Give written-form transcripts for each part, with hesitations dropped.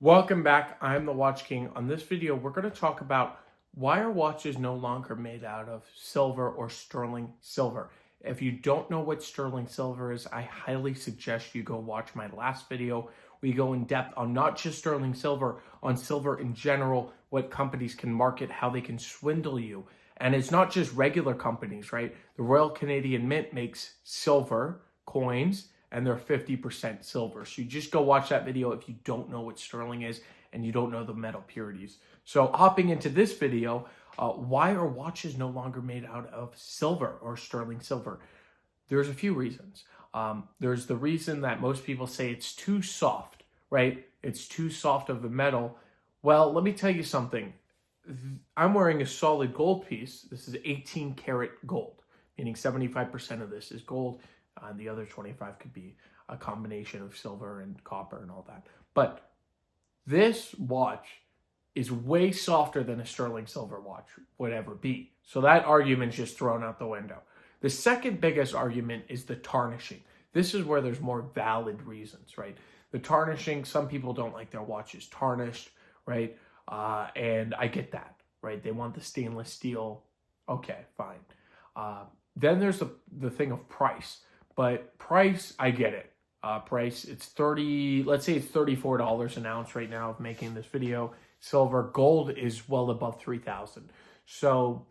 Welcome back. I'm the Watch King. On this video, we're going to talk about why are watches no longer made out of silver or sterling silver. If you don't know what sterling silver is, I highly suggest you go watch my last video. We go in depth on not just sterling silver, on silver in general, what companies can market, how they can swindle you. And it's not just regular companies, right? The Royal Canadian Mint makes silver coins and they're 50% silver. So you just go watch that video if you don't know what sterling is and you don't know the metal purities. So hopping into this video, why are watches no longer made out of silver or sterling silver? There's a few reasons. There's the reason that most people say it's too soft, right? It's too soft of a metal. Well, let me tell you something. I'm wearing a solid gold piece. This is 18 karat gold, meaning 75% of this is gold. And the other 25 could be a combination of silver and copper and all that. But this watch is way softer than a sterling silver watch would ever be. So that argument's just thrown out the window. The second biggest argument is the tarnishing. This is where there's more valid reasons, right? The tarnishing, some people don't like their watches tarnished, right? And I get that, right? They want the stainless steel. Okay, fine. Then there's the thing of price. But price, I get it. Price, it's let's say it's $34 an ounce right now of making this video. Silver, gold is well above 3,000. So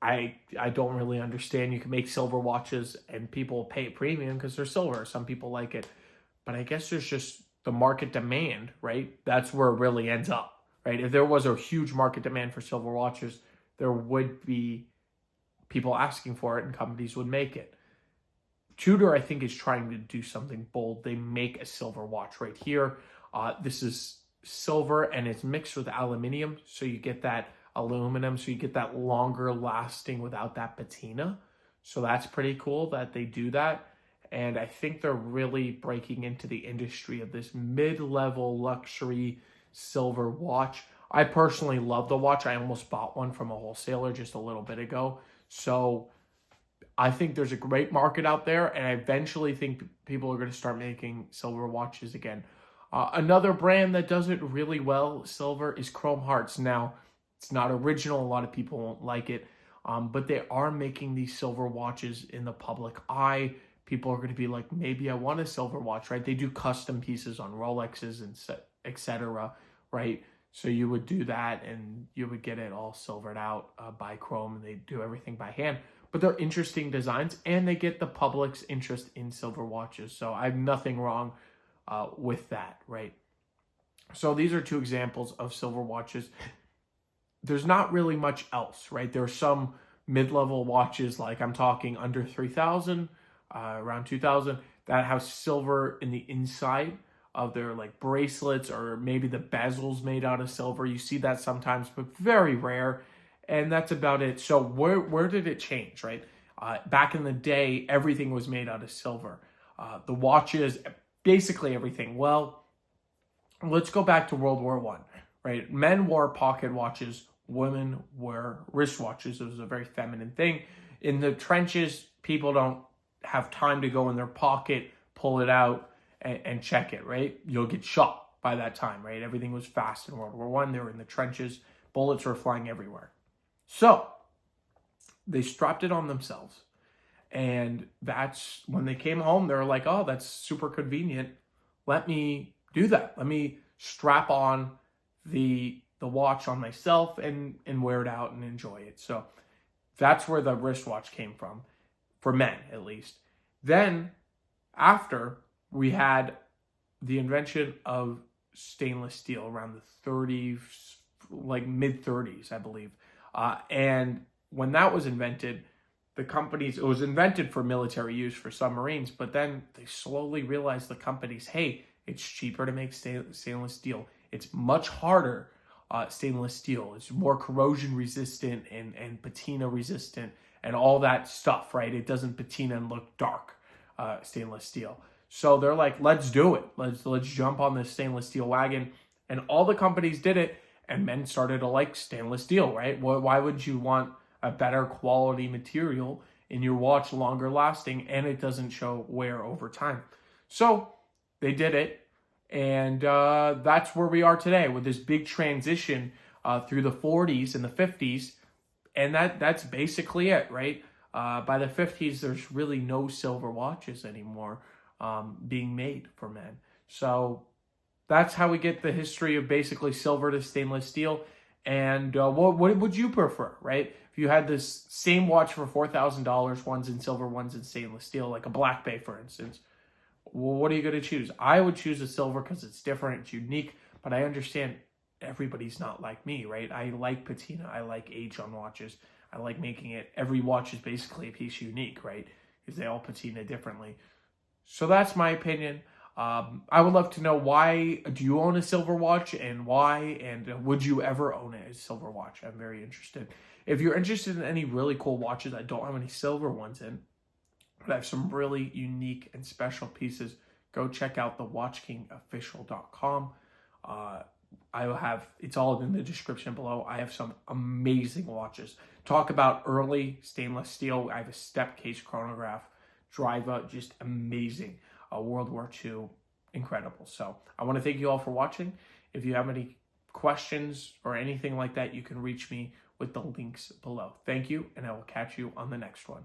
I don't really understand. You can make silver watches and people pay a premium because they're silver. Some people like it. But I guess there's just the market demand, right? That's where it really ends up, right? If there was a huge market demand for silver watches, there would be people asking for it and companies would make it. Tudor, I think, is trying to do something bold. They make a silver watch right here. This is silver and it's mixed with aluminum. So you get that aluminum. So you get that longer lasting without that patina. So that's pretty cool that they do that. And I think they're really breaking into the industry of this mid-level luxury silver watch. I personally love the watch. I almost bought one from a wholesaler just a little bit ago. So I think there's a great market out there, and I eventually think people are going to start making silver watches again. Another brand that does it really well, silver, is Chrome Hearts. Now, it's not original. A lot of people won't like it, but they are making these silver watches in the public eye. People are going to be like, maybe I want a silver watch, right? They do custom pieces on Rolexes and etc., right? So you would do that, and you would get it all silvered out by Chrome, and they do everything by hand. But they're interesting designs, and they get the public's interest in silver watches. So I have nothing wrong with that, right? So these are two examples of silver watches. There's not really much else, right? There are some mid-level watches, like I'm talking under 3,000, around 2,000, that have silver in the inside of their like bracelets, or maybe the bezels made out of silver. You see that sometimes, but very rare. And that's about it. So where did it change, right? Back in the day, everything was made out of silver. The watches, basically everything. Well, let's go back to World War I, right? Men wore pocket watches. Women wear wristwatches. It was a very feminine thing. In the trenches, people don't have time to go in their pocket, pull it out, and check it, right? You'll get shot by that time, right? Everything was fast in World War I. They were in the trenches. Bullets were flying everywhere. So they strapped it on themselves. And that's when they came home, they were like, oh, that's super convenient. Let me do that. Let me strap on the watch on myself and wear it out and enjoy it. So that's where the wristwatch came from, for men at least. Then after, we had the invention of stainless steel around the 30s, like mid 30s, I believe. And when that was invented, it was invented for military use for submarines, but then they slowly realized, the companies, hey, it's cheaper to make stainless steel. It's much harder, stainless steel. It's more corrosion resistant and patina resistant and all that stuff, right? It doesn't patina and look dark, stainless steel. So they're like, let's do it. Let's jump on this stainless steel wagon. And all the companies did it. And men started to like stainless steel, right? Why would you want a better quality material in your watch, longer lasting, and it doesn't show wear over time? So they did it, And that's where we are today with this big transition through the 40s and the 50s. And that's basically it, right? By the 50s, there's really no silver watches anymore being made for men. So that's how we get the history of basically silver to stainless steel. And what would you prefer, right? If you had this same watch for $4,000, one's in silver, one's in stainless steel, like a Black Bay, for instance, well, what are you going to choose? I would choose a silver because it's different, it's unique, but I understand everybody's not like me, right? I like patina, I like age on watches, I like making it, every watch is basically a piece unique, right? Because they all patina differently. So that's my opinion. I would love to know, why do you own a silver watch and why, and would you ever own a silver watch? I'm very interested. If you're interested in any really cool watches, I don't have any silver ones in, but I have some really unique and special pieces. Go check out the watchkingofficial.com. I will have, it's all in the description below. I have some amazing watches. Talk about early stainless steel. I have a step case chronograph, driver, just amazing. World War II, incredible. So I want to thank you all for watching. If you have any questions or anything like that, you can reach me with the links below. Thank you, and I will catch you on the next one.